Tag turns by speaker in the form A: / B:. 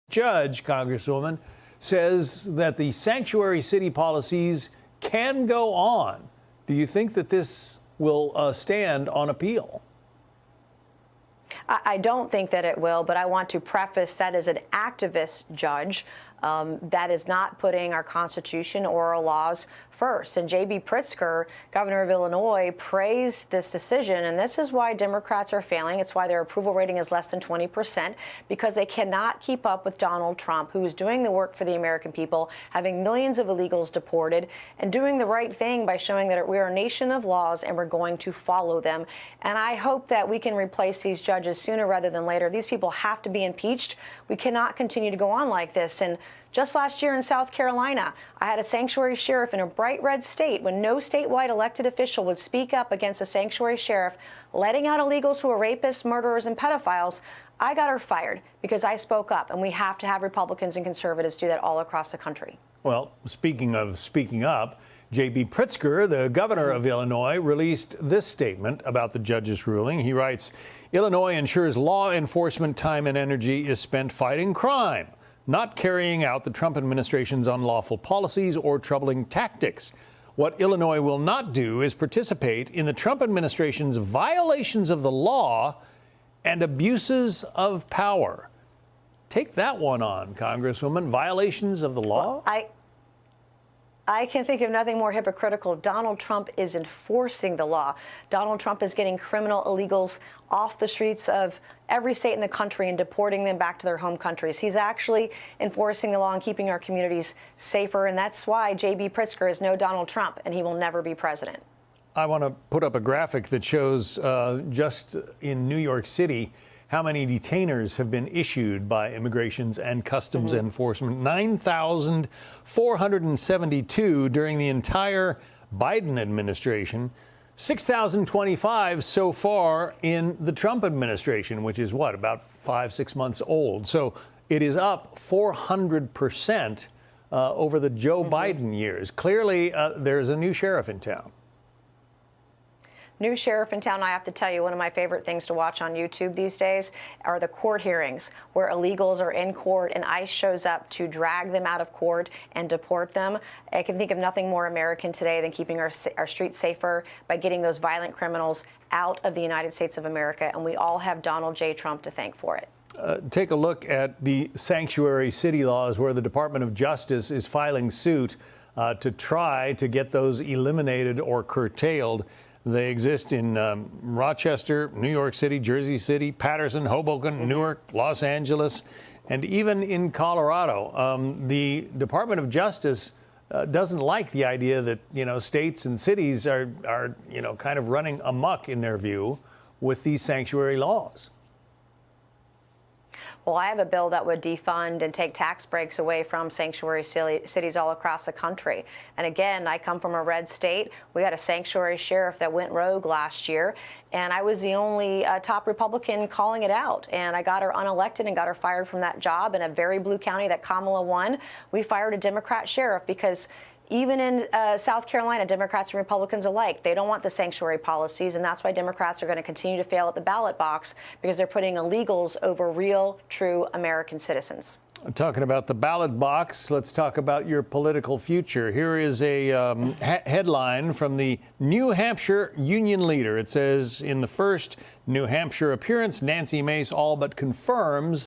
A: Judge, Congresswoman, says that the sanctuary city policies can go on. Do you think that this will stand on appeal?
B: I don't think that it will, but I want to preface that as an activist judge, that is not putting our Constitution or our laws first. And J.B. Pritzker, governor of Illinois, praised this decision. And this is why Democrats are failing. It's why their approval rating is less than 20%, because they cannot keep up with Donald Trump, who is doing the work for the American people, having millions of illegals deported, and doing the right thing by showing that we are a nation of laws and we're going to follow them. And I hope that we can replace these judges sooner rather than later. These people have to be impeached. We cannot continue to go on like this. And just last year in South Carolina, I had a sanctuary sheriff in a bright red state when no statewide elected official would speak up against a sanctuary sheriff letting out illegals who are rapists, murderers, and pedophiles. I got her fired because I spoke up, and we have to have Republicans and conservatives do that all across the country.
A: Well, speaking of speaking up, J.B. Pritzker, the governor of Illinois, released this statement about the judge's ruling. He writes, "Illinois ensures law enforcement time and energy is spent fighting crime, not carrying out the Trump administration's unlawful policies or troubling tactics. What Illinois will not do is participate in the Trump administration's violations of the law and abuses of power." Take that one on, Congresswoman. Violations of the law?
B: Well, I can think of nothing more hypocritical. Donald Trump is enforcing the law. Donald Trump is getting criminal illegals off the streets of every state in the country and deporting them back to their home countries. He's actually enforcing the law and keeping our communities safer, and that's why J.B. Pritzker is no Donald Trump, and he will never be president.
A: I want to put up a graphic that shows just in New York City how many detainers have been issued by Immigrations and Customs Enforcement. 9,472 during the entire Biden administration. 6,025 so far in the Trump administration, which is what, about 5-6 months old. So it is up 400% over the Joe Biden years. Clearly, there's a new sheriff in town.
B: New sheriff in town. I have to tell you, one of my favorite things to watch on YouTube these days are the court hearings where illegals are in court and ICE shows up to drag them out of court and deport them. I can think of nothing more American today than keeping our streets safer by getting those violent criminals out of the United States of America. And we all have Donald J. Trump to thank for it.
A: Take a look at the sanctuary city laws where the Department of Justice is filing suit to try to get those eliminated or curtailed. They exist in Rochester, New York City, Jersey City, Patterson, Hoboken, Newark, Los Angeles, and even in Colorado. The Department of Justice doesn't like the idea that, states and cities are kind of running amok, in their view, with these sanctuary laws.
B: Well, I have a bill that would defund and take tax breaks away from sanctuary cities all across the country. And again, I come from a red state. We had a sanctuary sheriff that went rogue last year, and I was the only top Republican calling it out. And I got her unelected and got her fired from that job in a very blue county that Kamala won. We fired a Democrat sheriff because even in South Carolina, Democrats and Republicans alike, they don't want the sanctuary policies, and that's why Democrats are going to continue to fail at the ballot box, because they're putting illegals over real, true American citizens.
A: Talking about the ballot box, let's talk about your political future. Here is a headline from the New Hampshire Union Leader. It says, in the first New Hampshire appearance, Nancy Mace all but confirms